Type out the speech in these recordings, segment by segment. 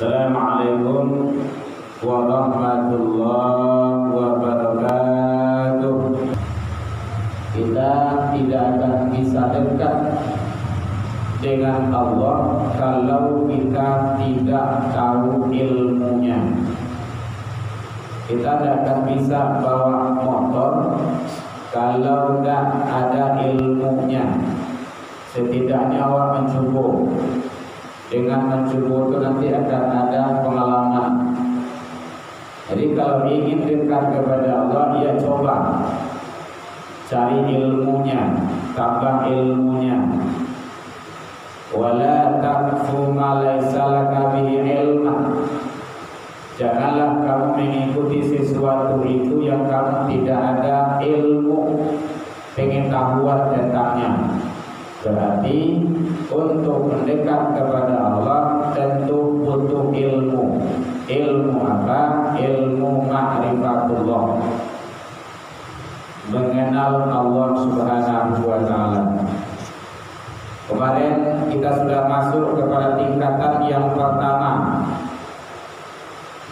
Assalamualaikum warahmatullahi wabarakatuh. Kita tidak akan bisa dekat dengan Allah kalau kita tidak tahu ilmunya. Kita tidak akan bisa bawa motor kalau tidak ada ilmunya. Setidaknya awak mencoba. Dengan mencoba itu nanti akan ada pengalaman. Jadi kalau ingin dekat kepada Allah, ya coba cari ilmunya, tambah ilmunya. Wala taqfu ma laysa laka bihi ilm. Janganlah kamu mengikuti sesuatu itu yang kamu tidak ada ilmu, pengetahuan tentangnya. Berarti untuk mendekat kepada Allah tentu butuh ilmu. Ilmu apa? Ilmu ma'rifatullah, mengenal Allah Subhanahu wa ta'ala. Kemarin kita sudah masuk kepada tingkatan yang pertama,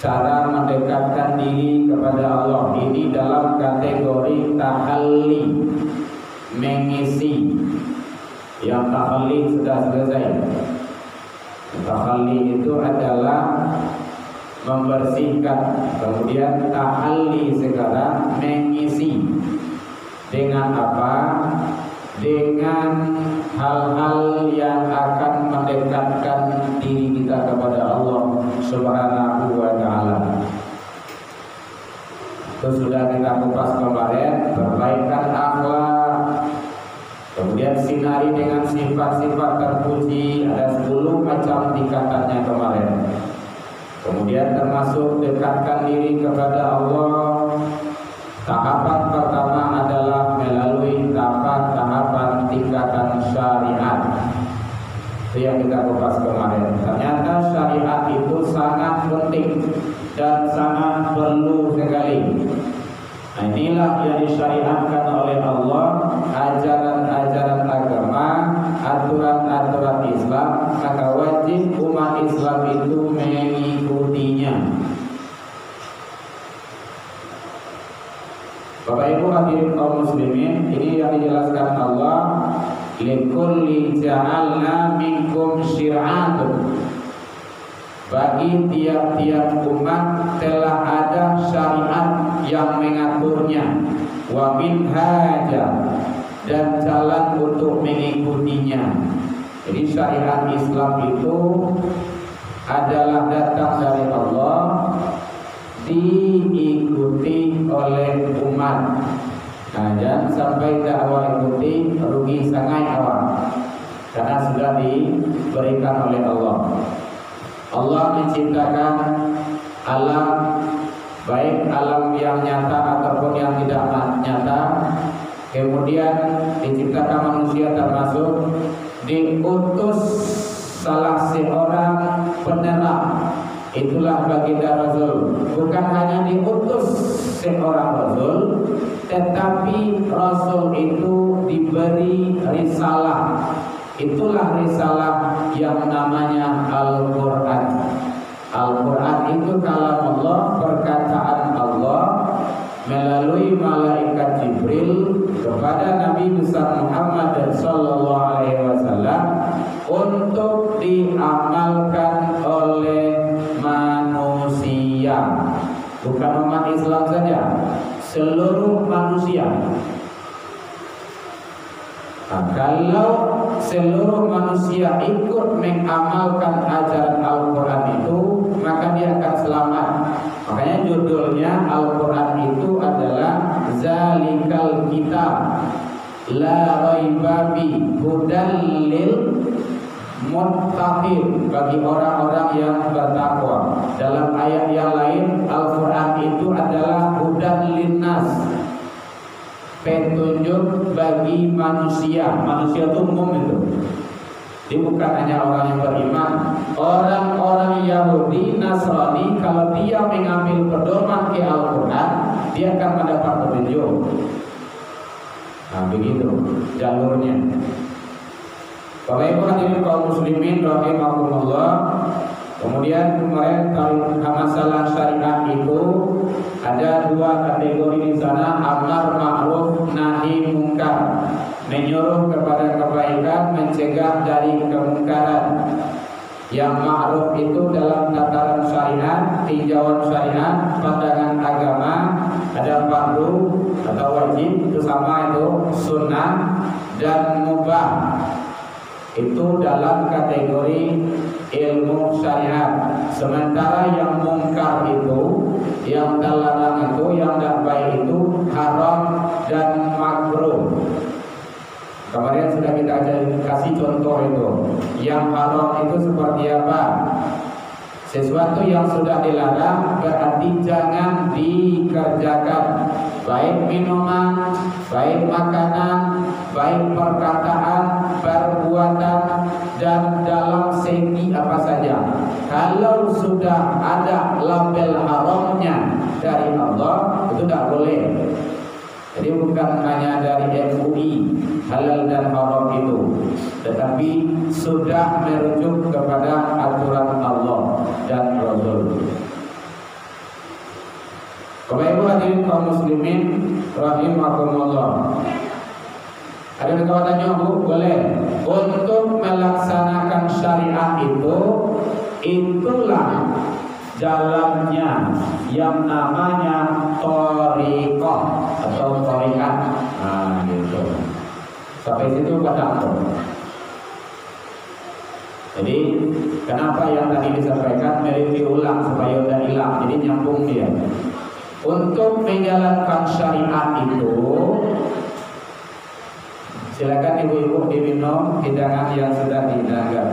cara mendekatkan diri kepada Allah. Ini dalam kategori tahalli, mengisi. Yang tahalli sudah selesai. Tahalli itu adalah membersihkan. Kemudian tahalli sekarang mengisi. Dengan apa? Dengan hal-hal yang akan mendekatkan diri kita kepada Allah Subhanahu wa ta'ala. Itu sudah kita kupas kemarin. Perbaikan akhlak, kemudian sinari dengan sifat-sifat terpuji. Ada 10 macam tingkatannya kemarin. Kemudian termasuk dekatkan diri kepada Allah. Tahapan pertama adalah melalui tahapan tingkatan syariat. Itu yang kita kupas kemarin. Ternyata syariat itu sangat penting dan sangat perlu sekali. Nah, inilah yang disyariatkan oleh Allah, ajaran-ajaran agama, aturan-aturan Islam, maka wajib umat Islam itu mengikutinya. Bapak Ibu hadirin kaum muslimin, ini yang dijelaskan Allah, likulli ja'alna minkum syir'atun. Bagi tiap-tiap umat telah ada syariat yang mengaturnya, wa minhaja, dan jalan untuk mengikutinya. Jadi syariat Islam itu adalah datang dari Allah, diikuti oleh umat. Nah, jangan sampai tidak awak ikuti, rugi sangat awak, karena sudah diberikan oleh Allah. Allah menciptakan alam, baik alam yang nyata ataupun yang tidak nyata. Kemudian diciptakan manusia termasuk, diutus salah seorang penerang. Itulah baginda Rasul. Bukan hanya diutus seorang Rasul, tetapi Rasul itu diberi risalah. Itulah risalah yang namanya Al-Quran. Al-Quran itu kalam Allah, perkataan Allah melalui malaikat Jibril kepada Nabi besar Muhammad sallallahu alaihi wasallam untuk diamalkan oleh manusia. Bukan umat Islam saja, seluruh manusia. Nah, kalau seluruh manusia ikut mengamalkan ajaran Al-Quran itu, maka dia akan selamat. Makanya judulnya Al-Quran itu adalah Zalikal Kitab La Raiba Fi Hudan Lil Muttaqin, bagi orang-orang yang bertakwa. Dalam ayat yang lain, Al-Quran itu adalah Hudan Linnas, petunjuk bagi manusia. Manusia itu umum itu. Jadi bukan hanya orang yang beriman. Orang-orang Yahudi, Nasrani, kalau dia mengambil pedoman ke Al-Quran, dia akan mendapat petunjuk. Nah, begitu jalurnya. Bapak Ibu hadirin kaum muslimin rahimakumullah, Kemudian kemarin masalah syariat itu ada dua kategori di sana, amar ma'ruf nahi mungkar, menyuruh kepada kebaikan, mencegah dari kemungkaran. Yang ma'ruf itu dalam tataran syariat, tinjauan syariat, pandangan agama, ada fardu atau wajib, itu sama itu sunnah, dan mubah itu dalam kategori ilmu syariat. Sementara yang mungkar itu, yang terlarang itu, yang tidak baik itu haram dan makruh. Kemarin sudah kita kasih contoh itu. Yang haram itu seperti apa? Sesuatu yang sudah dilarang berarti jangan dikerjakan, baik minuman, baik makanan, baik perkataan, perbuatan, dan dalam segi apa saja. Kalau sudah ada label haramnya dari Allah, itu tidak boleh. Jadi bukan hanya dari MUI halal dan haram itu, tetapi sudah merujuk kepada aturan Allah dan Rasul. Bapak Ibu hadirin kaum muslimin rahimakumullah. Ada yang kawan tanya, Bu, boleh? Untuk melaksanakan syariat itu, itulah jalannya yang namanya thariqah atau thariqat. Nah, gitu. Sampai situ pada aku. Jadi, kenapa yang tadi disampaikan mereview ulang supaya udah hilang, jadi nyambung dia. Untuk menjalankan syariat itu, silakan ibu-ibu diminum hidangan yang sudah dihidangkan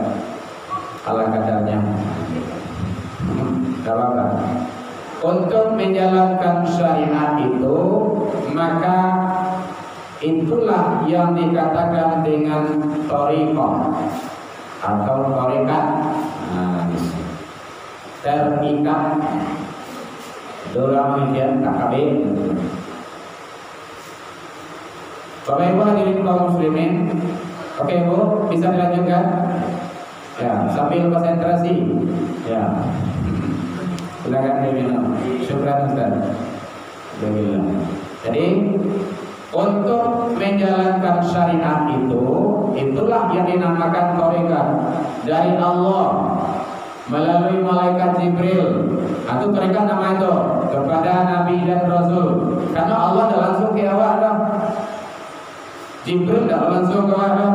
ala kadarnya. Apa? Untuk menjalankan syariat itu, maka itulah yang dikatakan dengan thariqah atau thariqat. Terikat dalam ujian KKB. Bapak Ibu hadirin kaum muslimin, oke Bu, bisa dilanjutkan? Ya, sambil konsentrasi. Ya. Silakan diminum. Syukran Ustaz. Alhamdulillah. Jadi untuk menjalankan syariat itu, itulah yang dinamakan thariqat dari Allah melalui malaikat Jibril. Atau thariqat nama itu kepada Nabi dan Rasul. Karena Allah dah langsung ke awak dah. Jibril dah langsung ke awak dah.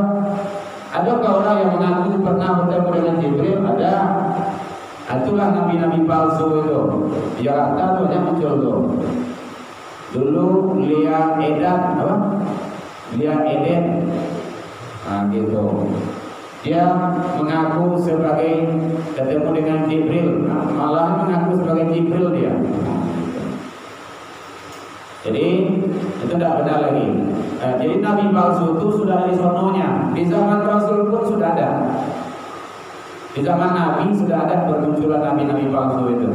Adakah orang yang mengaku pernah bertemu dengan Jibril? Ada. Itulah nabi-nabi palsu itu. Di Jakarta tuh yang muncul tuh. Dulu Lia Edan apa? Lia Eden. Nah gitu. Dia mengaku sebagai ketemu dengan Jibril, malah mengaku sebagai Jibril dia. Jadi itu tidak benar lagi. Jadi nabi palsu itu sudah ada di sononya. Di zaman Rasul pun sudah ada. Di zaman Nabi sudah ada bermunculan nabi-nabi palsu itu.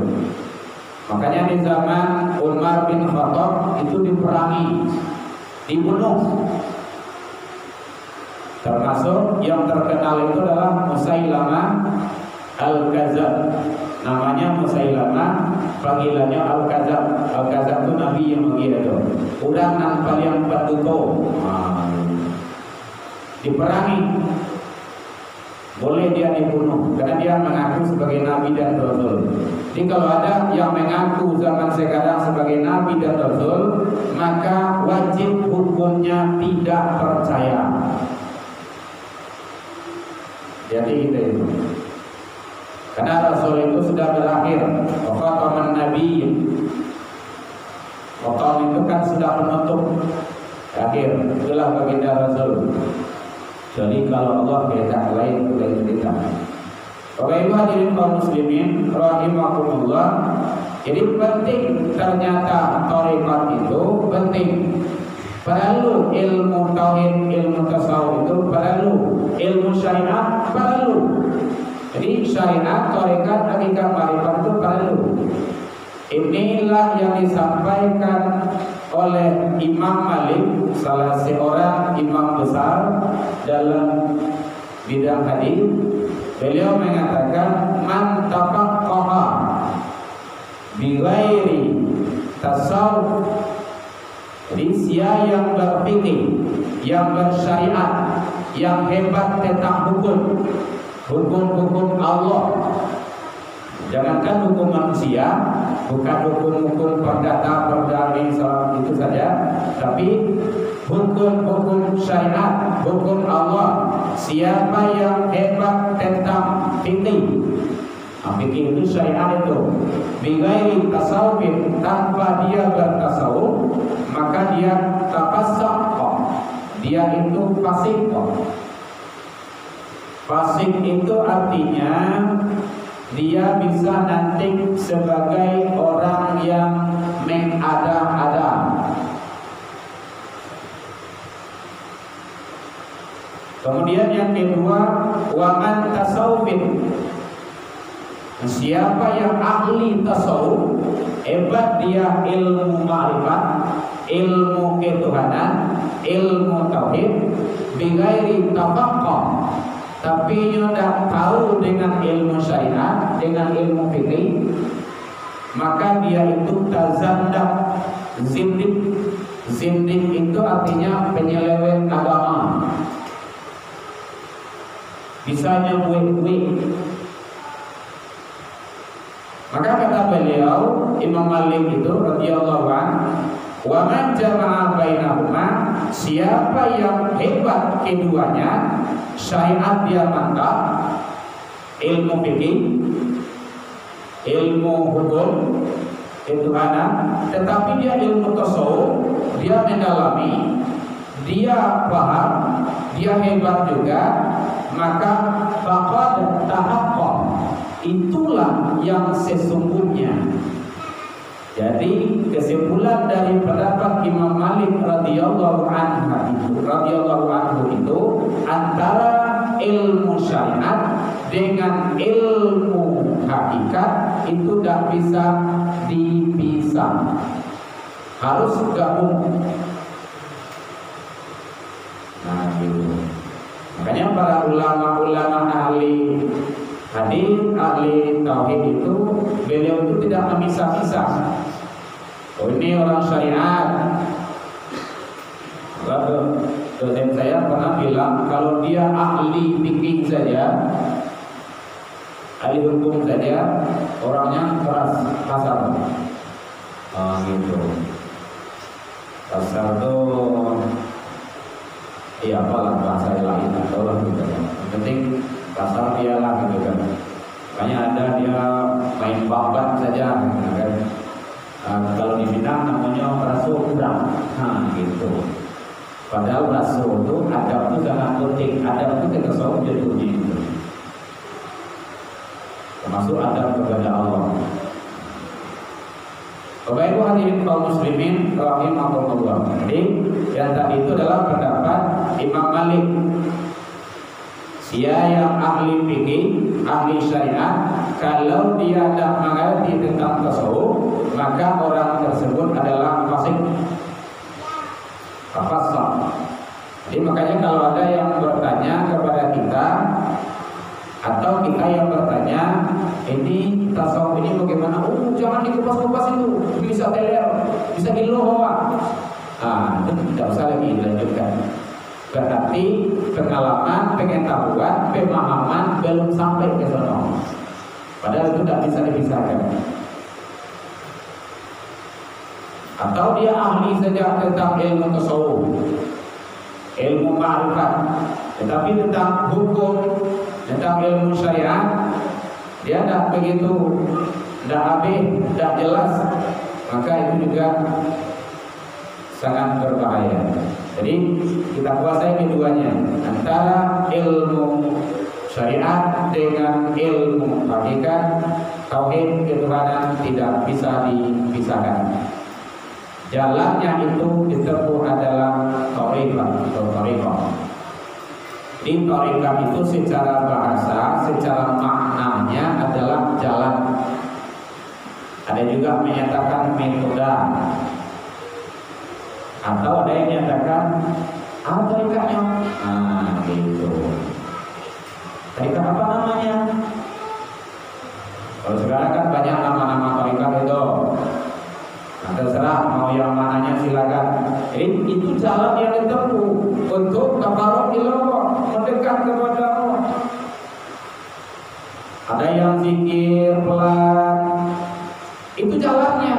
Makanya di zaman Umar bin Khattab itu diperangi, dibunuh. Termasuk yang terkenal itu adalah Musailamah Al-Kadzab. Namanya Musailamah, panggilannya Al-Kadzab. Al-Kadzab itu nabi yang begitu. Urang nampal yang bertutup. Diperangi. Boleh dia dibunuh karena dia mengaku sebagai nabi dan rasul. Jadi kalau ada yang mengaku zaman sekarang sebagai nabi dan rasul, maka wajib hukumnya tidak percaya. Jadi itu. Karena rasul itu sudah berakhir. Khataman nabiyyin. Khatam itu kan sudah penutup akhir. Itulah baginda rasul. Jadi kalau Allah beda lain cerita. Bapak Ibu hadirin kaum muslimin rahimakumullah. Jadi penting ternyata thariqat itu penting. Perlu ilmu tauhid, ilmu tasawuf itu perlu, ilmu syariat perlu. Jadi syariat, thariqat, hakikat, ma'rifat itu perlu. Inilah yang disampaikan oleh Imam Malik, salah seorang imam besar dalam bidang hadis. Beliau mengatakan man tafaqqaha bi ghairi tasawuf. Jadi siapa yang berfikih, yang bersyariat, yang hebat tentang hukum Allah. Jangankan hukum manusia, bukan hukum perdata, perdana, salam itu saja, tapi hukum syariat, hukum Allah. Siapa yang hebat tentang fikih, fikih itu syariat itu, bighairi tasawuf, tanpa dia bertasawuf, maka dia tafassaq, dia itu fasik. Fasik itu artinya dia bisa nanti sebagai orang yang mengada-ada. Kemudian yang kedua, waman tasawufin. Siapa yang ahli tasawuf, hebat dia ilmu ma'rifat, ilmu ketuhanan, ilmu tauhid, bighairi tafaqqah, tapi tidak tahu dengan ilmu syariat, dengan ilmu fikih, maka dia itu tazandak, zindik. Zindik itu artinya penyeleweng agama, bisa nyebut. Maka kata beliau Imam Malik itu radhiyallahu anhu, wa man jama'a bainahuma, siapa yang hebat keduanya, syariat dia mantap, ilmu fikih, ilmu hukum ketuhanan, tetapi dia ilmu tasawuf, dia mendalami, dia paham, dia hebat juga, maka faqad tahaqqaq, itulah yang sesungguhnya. Jadi kesimpulan dari pendapat Imam Malik radhiyallahu anhu itu antara ilmu syariat dengan ilmu hakikat itu tidak bisa dipisah, harus gabung. Nah, gitu. Makanya para ulama-ulama ahli hadis, ahli tauhid itu beliau itu tidak memisah-misah. Oh, ini orang syariat. Lalu dosen saya pernah bilang kalau dia ahli fikih saja, ahli hukum saja, orangnya keras, kasar. Gitu. Kasar tuh, iya apalah bahasa lain atau lah gitu. Yang penting kasar dia lah gitu kan. Makanya ada dia main babat saja gitu kan. Kalau di Minang namanya rasul kurang, gitu. Padahal rasul itu adab itu sangat penting, adab itu kita selalu jatuhnya itu. Termasuk adab kepada Allah. Bapak Ibu hadirin kaum muslimin rahimahumullah. Jadi yang tadi itu adalah pendapat Imam Malik. Siapa yang ahli fikih, ahli syariat, kalau dia tidak mengerti tentang tasawuf, maka orang tersebut adalah fasik. Jadi makanya kalau ada yang bertanya kepada kita, atau kita yang bertanya, ini tasawuf ini bagaimana? Oh, jangan dikupas-kupas itu, bisa teler, bisa dilohoa. Itu tidak usah lagi dilanjutkan. Berarti pengalaman, pengetahuan, pemahaman belum sampai ke sana. Padahal itu tidak bisa dipisahkan. Atau dia ahli saja tentang ilmu tasawuf, ilmu ma'rifat, tetapi tentang hukum, tentang ilmu syariat dia tidak begitu, tidak habis, tidak jelas, maka itu juga sangat berbahaya. Jadi kita kuasai keduanya, antara ilmu syariat dengan ilmu hakikat, tauhid ketuhanan tidak bisa dipisahkan. Jalannya itu ditempuh adalah thariqah atau thariqah. Di thariqah itu secara bahasa, secara maknanya adalah jalan. Ada juga menyatakan metode, atau ada yang menyatakan thariqahnya. Gitu. Tarikat apa namanya? Kalau sekarang kan banyak nama-nama tarikat itu. Nah, terserah mau yang mananya silakan. Itu jalan yang ditempuh untuk tabarruk ilallah, mendekat kepada Allah. Ada yang zikir pelan, itu jalannya.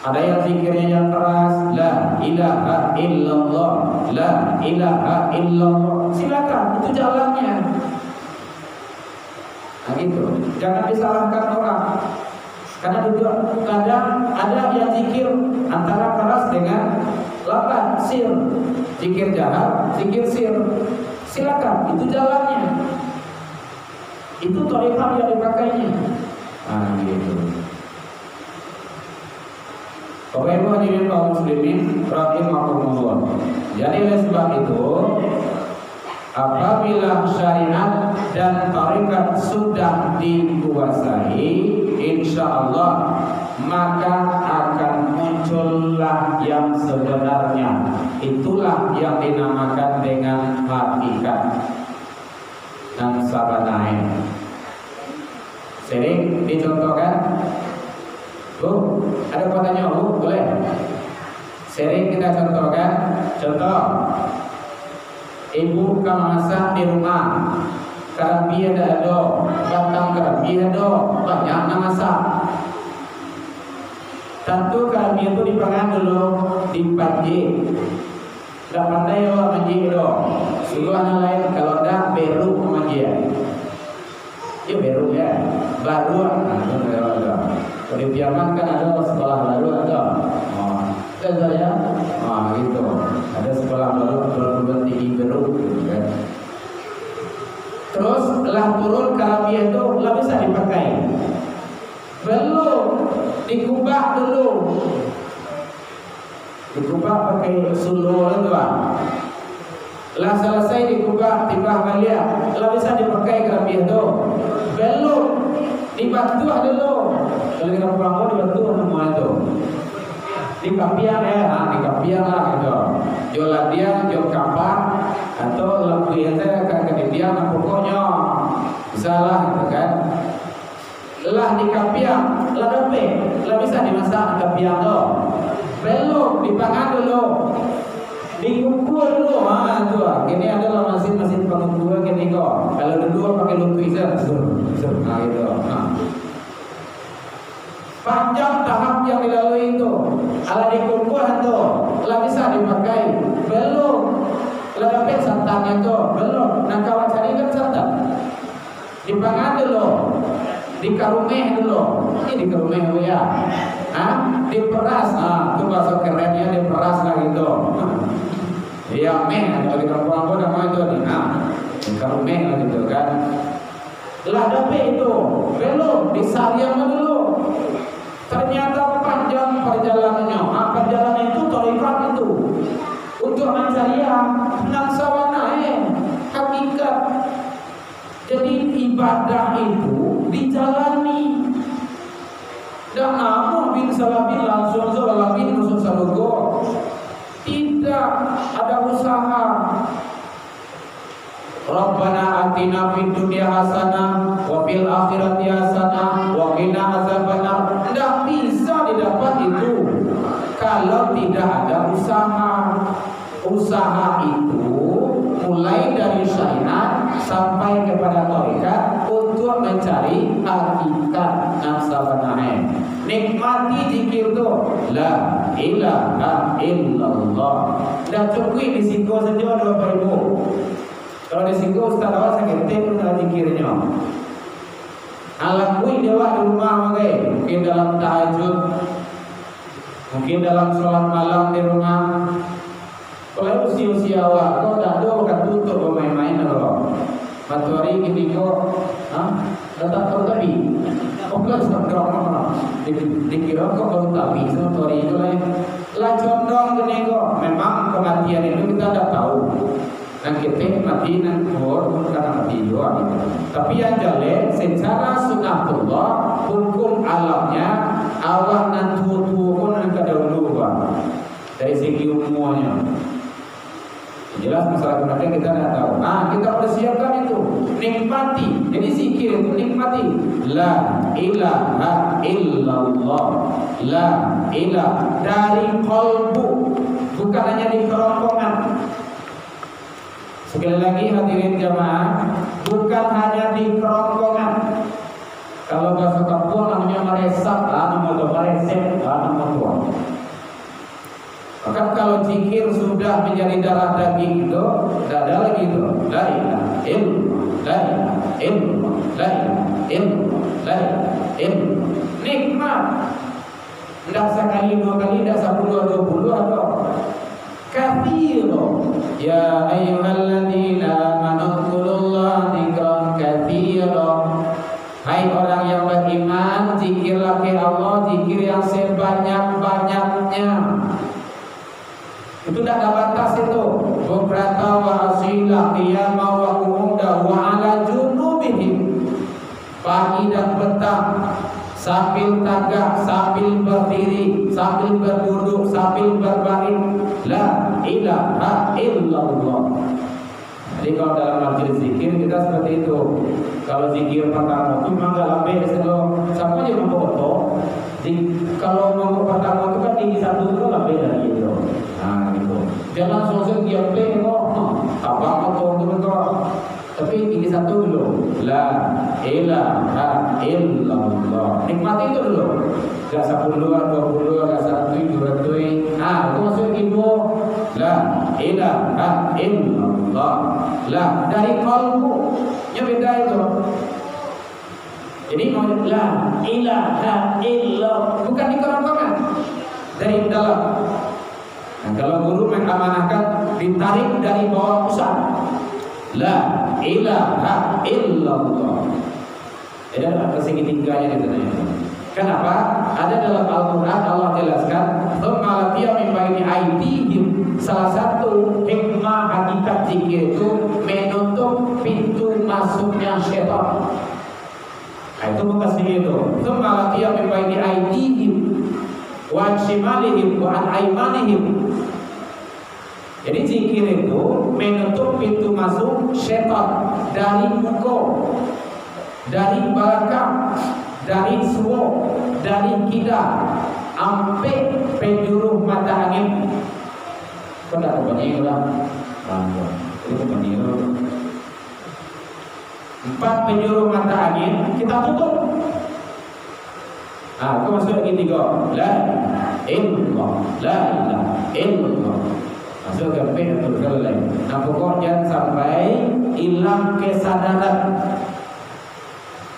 Ada yang zikirnya yang keras, la ilaha illallah, la ilaha illallah. Silakan, itu jalannya. Nah gitu, jangan disalahkan orang. Karena juga kadang ada yang zikir antara keras dengan lambat, sir. Zikir jahat, zikir sir. Silakan, itu jalannya. Itu thariqah yang dipakainya. Nah gitu. Bapak Ibu hadirin kaum muslimin rahimakumullah. Jadi oleh sebab itu, apabila syariat dan tarikat sudah dikuasai, insya Allah maka akan muncullah yang sebenarnya. Itulah yang dinamakan dengan hakikat dan sabanain. Sering dicontohkan. Bu, ada pertanyaan Bu? Boleh? Sering kita contohkan. Contoh, ibu kan masak di rumah, kerabi ada, batang kerabi ada, banyak nak masak. Tentu kerabi itu dipangan dulu, dipajik. Tak pandai awak majik itu. Sungguh anak lain kalau dah beru majik. Ya beru ya, baru. Kalau di Piaman kan ada sekolah baru ada. Kan saya, gitu. Ada sekolah baru perguruan tinggi baru, gitu kan. Terus setelah turun kerabi itu lah bisa dipakai. Belum, dikubah dulu. Dikubah pakai sulur itu lah. Lah selesai dikubah timbah balik, lah bisa dipakai kerabi itu. Belum, dibatu dulu. Kalau kita pulang dibatu semua itu. Di kapian ya, di kapian lah gitu. Jual dia, jual kapan, atau lebih itu kan kedidian pokoknya bisa lah gitu kan. Lah di kapian, lah dope, lah bisa dimasak kapian tuh. Belum, dipangan dulu, dikukur dulu, itu. Gini adalah mesin pengukur gini kok. Kalau dulu pakai lukisan, nah gitu. Panjang tahap yang dilalui itu. Ala dikumpul itu, lah bisa dipakai. Belum, lah dapat santannya itu. Belum, nah kawan cari kan santan. Dipangan dulu, dikarumeh dulu. Ini dikarumeh dulu ya. Diperas, itu bahasa kerennya diperas lah gitu. Iya meh, kalau di kampung-kampung nama itu dikarumeh lah gitu kan. Lah dapat itu, belum, disariang dulu. Ternyata panjang perjalanannya. Perjalanan itu thariqat itu untuk mencari nafsawana hakikat. Jadi ibadah itu dijalani. Dan namun bin salabil langsung salabin musuh salugo. Tidak ada usaha. Rabbana atina fid dunya hasanah wa fil akhirati hasanah wa qina azabannar. Tidak bisa didapat itu kalau tidak ada usaha. Usaha itu mulai dari syariat sampai kepada thariqat untuk mencari hakikat nafsabanah. Nikmati zikir itu la ilaha illallah. Dan cukup di situ saja ada Bapak-Ibu. Kalau di situ Ustaz awal sakit pun ada zikirnya. Alakui dewa di rumah mungkin dalam tahajud, mungkin dalam sholat malam di rumah. Kalau usia awal, kau dah ada bukan tutup bermain-main loh. Matahari gini kau, tetap kau tapi, kau kelas tak kerana dikira kau baru tapi matahari itu lah condong gini kau. Memang kematian itu kita dah tahu. Dan kita mati dan keluar karena mati juga gitu. Tapi yang jelas secara sunatullah hukum alamnya awak dan tua pun ada dulu dari segi umumnya. Jelas masalah kematian kita tidak tahu. Nah, kita persiapkan itu, nikmati. Jadi zikir itu nikmati. La ilaha illallah. La ilaha dari qalbu, bukan hanya di kerongkongan. Sekali lagi hadirin jamaah, bukan hanya di kerongkongan. Kalau bahasa Papua namanya meresap, namanya meresep, namanya tua. Maka kalau zikir sudah menjadi darah daging itu, tidak ada lagi itu. La ilaha illallah, la ilaha illallah, la ilaha illallah, la ilaha illallah. Nikmat. Tidak sekali, dua kali, tidak 10, 20 atau katsiro. Ya ayyuhalladzina amanu dzkurullaha dzikran katsira. Hai orang yang beriman, zikirlah ke Allah, zikir yang sebanyak-banyaknya. Itu tidak ada batas itu. Bukrata wa asila qiyama wa qu'uda wa ala junubihim. Pagi dan petang, sambil tagak, sambil berdiri, sambil berduduk, sambil berbaring. La ilaha illallah. Jadi kalau dalam majelis zikir kita seperti itu. Kalau zikir pertama itu memang gak lambe sedang sama aja memfoto. Kalau mau pertama itu kan tinggi satu itu lambe dari itu. Nah gitu. Jangan langsung dia kok abang atau betul. Tapi tinggi satu dulu. La ilaha illallah. Nikmati itu dulu. Gak 10, 20, gak 1, 200. Itu masuk ibu. La ilaha illallah. La dari kalbu nya beda itu. Jadi mau la ilaha illallah bukan di kerongkongan, dari dalam. Nah, kalau guru mengamanahkan ditarik dari bawah pusat. La ilaha illallah. Jadi ada segitiganya di sana. Kenapa? Ada dalam Al-Quran Allah jelaskan tsumma latiya min baini aydihim. Salah satu hikmah hakikat zikir itu menutup pintu masuknya syaitan. Nah, itu makasih itu. Tsumma latiya min baini aydihim wa shimalihim wa an aymanihim. Jadi zikir itu menutup pintu masuk syaitan dari muka, dari belakang, dari suo, dari kidal, sampai penjuru mata angin. Kau tak kebanyakan lah, itu kebanyakan. 4 penjuru mata angin kita tutup. Aku masuk lagi 3. La illallah, la ilaha illallah. Masuk ke pintu kelai. Nah pokoknya sampai hilang kesadaran.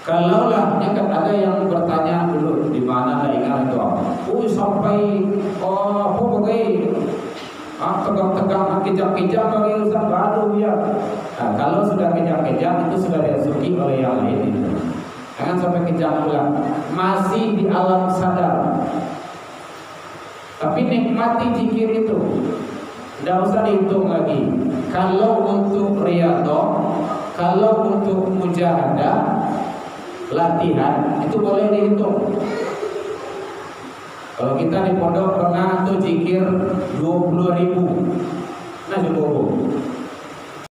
Kalaulah kan ada yang bertanya dulu di mana lah ingat itu. Sampai apa bagai tegang-tegang kejam-kejam bagi Ustaz baru ya. Nah, kalau sudah kejam-kejam itu sudah disuki oleh yang lain. Jangan sampai kejam pula. Masih di alam sadar. Tapi nikmati zikir itu. Tidak usah dihitung lagi. Kalau untuk riyadhah, kalau untuk mujahadah, latihan itu boleh dihitung. Kalau kita di pondok pernah tuh zikir 20.000, nah cukup.